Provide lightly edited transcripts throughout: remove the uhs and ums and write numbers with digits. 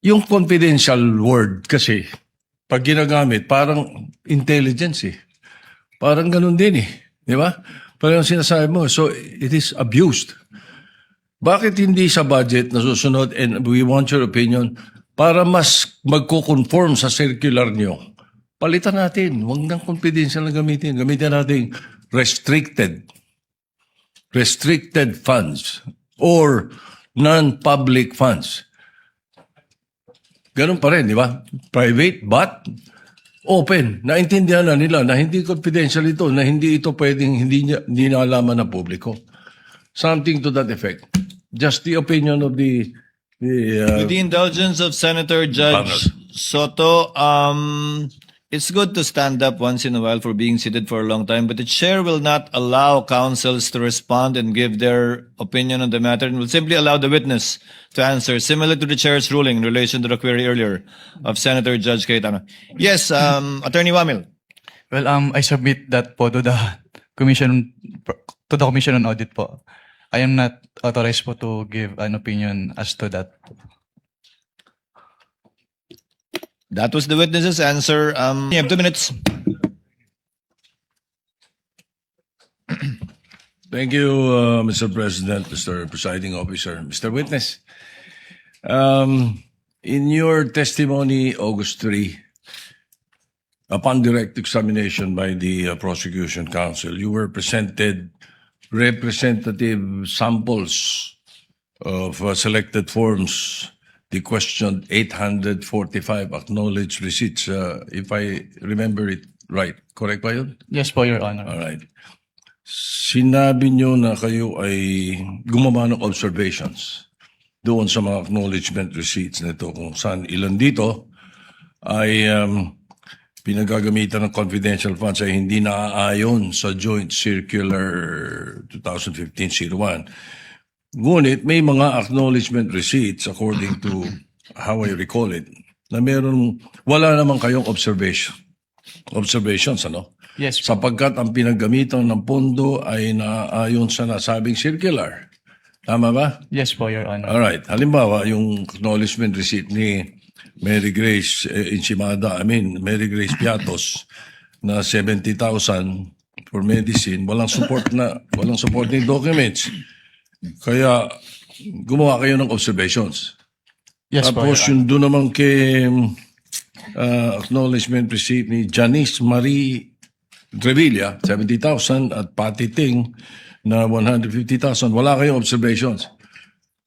Yung confidential word kasi, pag ginagamit, parang intelligence eh. Parang ganun din eh. Di ba? Parang sinasabi mo, so it is abused. Bakit hindi sa budget nasusunod and we want your opinion para mas magko-conform sa circular nyo? Palitan natin. Huwag nang confidential na gamitin. Gamitin natin restricted funds or non-public funds. Ganun pa rin, di ba? Private but open. Naintindihan na nila na hindi confidential ito, na hindi ito pwedeng hindi nalaman ng publiko. Something to that effect. Just the opinion of With the indulgence of Senator Judge Soto, it's good to stand up once in a while for being seated for a long time, but the chair will not allow counsels to respond and give their opinion on the matter and will simply allow the witness to answer, similar to the chair's ruling in relation to the query earlier of Senator Judge Cayetano. Yes, Attorney Wamil. Well, I submit that po to the commission on audit po. I am not authorized po to give an opinion as to that. That was the witness's answer. You have 2 minutes. Thank you, Mr. President, Mr. Presiding Officer. Mr. Witness, in your testimony, August 3, upon direct examination by the prosecution counsel, you were presented representative samples of selected forms. The question 845 acknowledged receipts, if I remember it right. Correct ba yun? Yes po, Your Honor. All right. Sinabi nyo na kayo ay gumawa ng observations doon sa mga acknowledgement receipts nito kung saan ilan dito ay pinagagamitan ng confidential funds ay hindi naaayon sa Joint Circular 2015-01. Ngunit may mga acknowledgement receipts according to how I recall it na wala naman kayong observations, ano? Yes po. Sapagkat ang pinaggamitan ng pondo ay naaayon sa nasabing circular. Tama ba? Yes po, Your Honor. Alright. Halimbawa, yung acknowledgement receipt ni Mary Grace Mary Grace Piatos na 70,000 for medicine, walang supporting documents. Kaya gumawa kayo ng observations. Yes po, Your Tapos Honor. yung doon naman kay acknowledgement receipt ni Janice Marie Revilla, 70,000 at Patty Ting na 150,000. Wala kayong observations.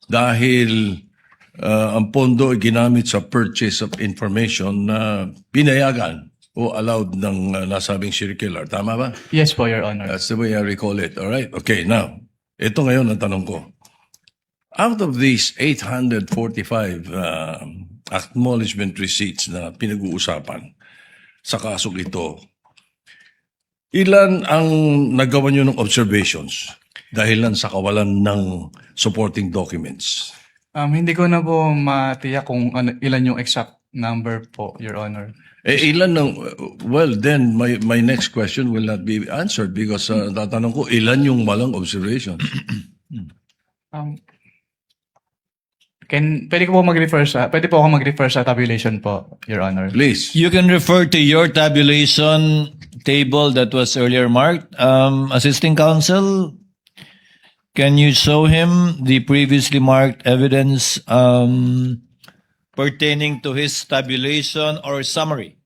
Dahil ang pondo ay ginamit sa purchase of information na pinayagan o allowed ng nasabing circular. Tama ba? Yes po, Your Honor. That's the way I recall it. All right? Okay, now, ito ngayon ang tanong ko. Out of these 845 acknowledgement receipts na pinag-uusapan sa kasong ito, ilan ang nagawa nyo ng observations dahilan sa kawalan ng supporting documents? Hindi ko na po matiyak kung ilan yung exact number po, Your Honor. Ilan ng, well, then my next question will not be answered because tatanong ko, ilan yung walang observations? Pwede ko po pwede po ako mag-refer sa tabulation po, Your Honor. Please. You can refer to your tabulation table that was earlier marked. Assisting counsel, can you show him the previously marked evidence pertaining to his tabulation or summary?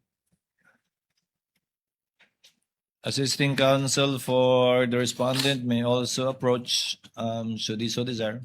Assisting counsel for the respondent may also approach, should he so desire.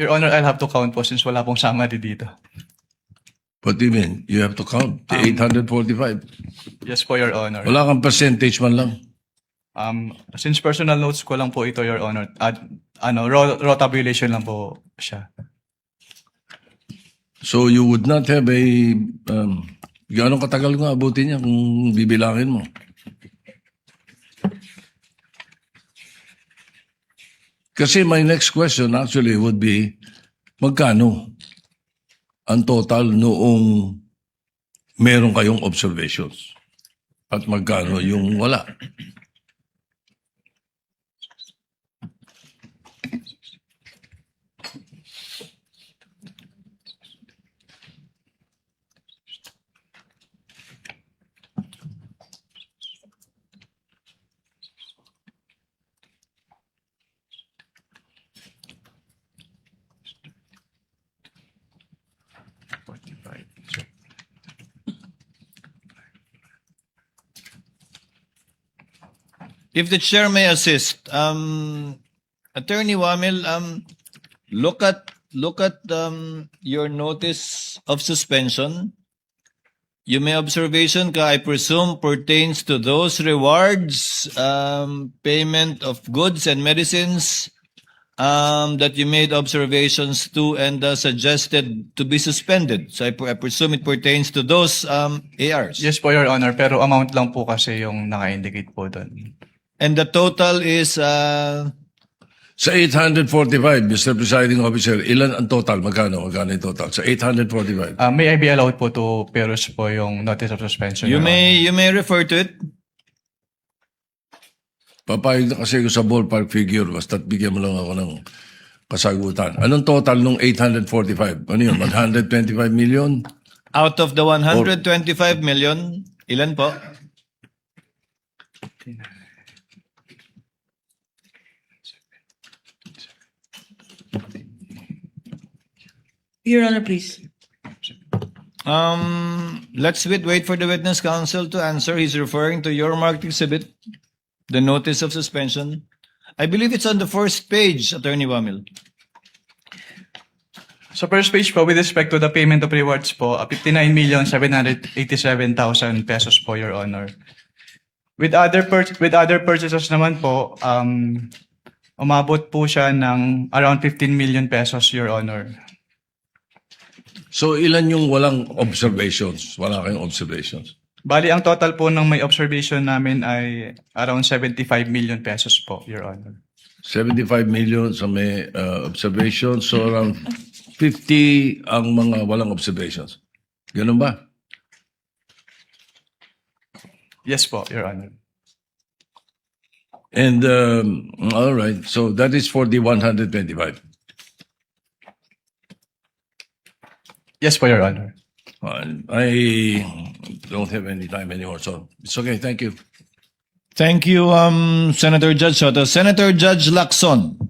Your Honor, I'll have to count po since wala pong summary dito. What do you mean? You have to count. The 845. Yes po, Your Honor. Wala kang percentage man lang. Since personal notes ko lang po ito, Your Honor, raw tabulation lang po siya. So you would not have a, gano'ng katagal nga abutin niya kung bibilangin mo? Kasi my next question actually would be, magkano ang total noong meron kayong observations? At magkano yung wala? If the chair may assist, Attorney Wamil, look at your notice of suspension. You may observation ka, I presume, pertains to those rewards, payment of goods and medicines, that you made observations to and suggested to be suspended. So I presume it pertains to those ARs. Yes po, Your Honor, pero amount lang po kasi yung naka-indicate po doon. And the total is Sa 845, Mr. Presiding Officer, ilan ang total? Magkano yung total? Sa 845. May I be allowed po to peruse po yung notice of suspension? you Your may refer to it. Papayag na kasi ko sa ballpark figure, basta't bigyan mo lang ako ng kasagutan. Anong total nung 845? Ano yun? 125 million? Out of the 125 million, ilan po? Your Honor, please. Let's wait for the witness counsel to answer. He's referring to your marked exhibit, the notice of suspension. I believe it's on the first page, Attorney Wamil. Sa first page po, with respect to the payment of rewards po, 59,787,000 pesos po, Your Honor. With other purchases naman po, umabot po siya ng around 15 million pesos, Your Honor. So ilan yung walang observations? Wala kayong observations. Bali, ang total po ng may observation namin ay around 75 million pesos po, Your Honor. 75 million sa may observations. So around 50 ang mga walang observations. Ganun ba? Yes po, Your Honor. And all right. So that is for the 125. Yes po, Your Honor. I don't have any time anymore. So it's okay. Thank you. Thank you, Senator Judge Soto. Senator Judge Lacson.